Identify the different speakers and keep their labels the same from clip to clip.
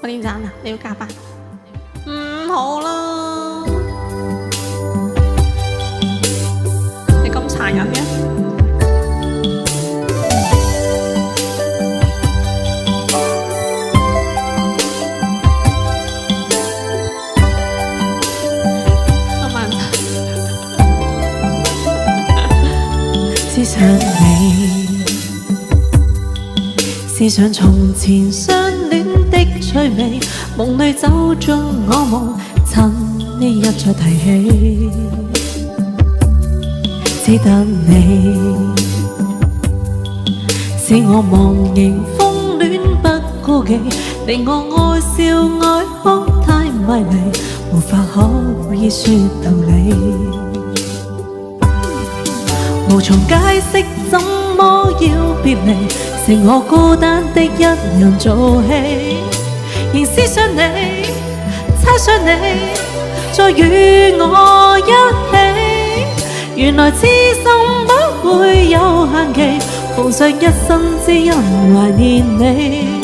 Speaker 1: 我點讚啊？你要加班？唔好啦，你咁殘忍嘅。
Speaker 2: 思想你，思想從前相戀的趣味，夢裏走進我夢，趁你一再提起，只得你使我忘形風戀不顧忌，令我愛笑愛哭太迷離，無法可以說道理。無從解釋，怎麼要別離？剩我孤單的一人做戲，仍思想你，猜想你，再與我一起。原來痴心不會有限期，奉上一生只因懷念你。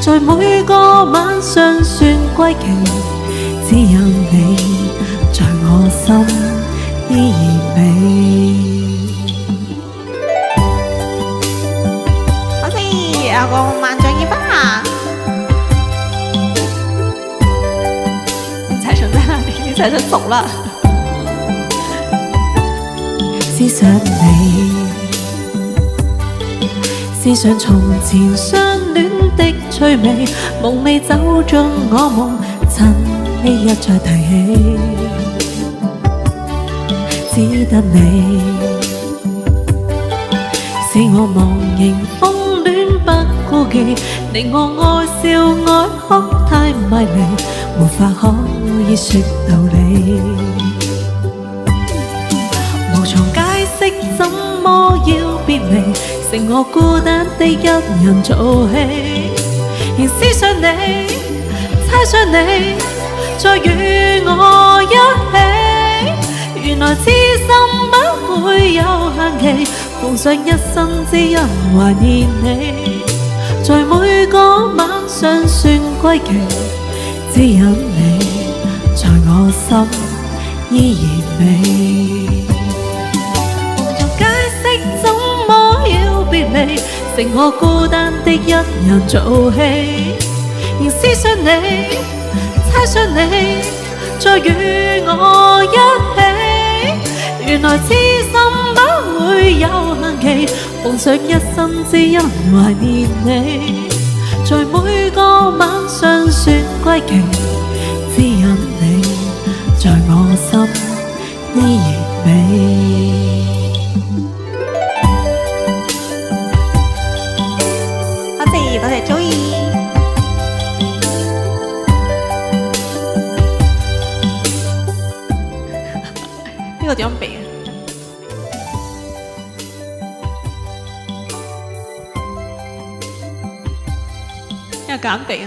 Speaker 2: 在每個晚上算歸期，只有你在我心依然美。
Speaker 1: 有個萬丈一吧，財神在哪裡？財神走了。
Speaker 2: 思想你，思想從前相戀的趣味，夢裏走進我夢，趁你一再提起，只得你使我忘形風戀不顧忌，令我愛笑愛哭太迷離，無法可以說道理。無從解釋，怎麼要別離？剩我孤單的一人做戲，仍思想你，猜想你，再與我一起。原來痴心不會有限期，奉上一生只因懷念你。在每個晚上算歸期，只有你在我心依然美。無從解釋，怎麼要別離？剩我孤單的一人做戲，仍思想你，猜想你，再與我一起。原來痴心不會有限期，奉上一生只因懷念你。在每個晚上算歸期，只有你在我心依然美。
Speaker 1: 多謝 Joey。呢個點樣比啊？要揀比啊！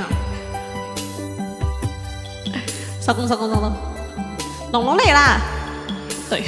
Speaker 1: 收工，龍龍嚟啦！對。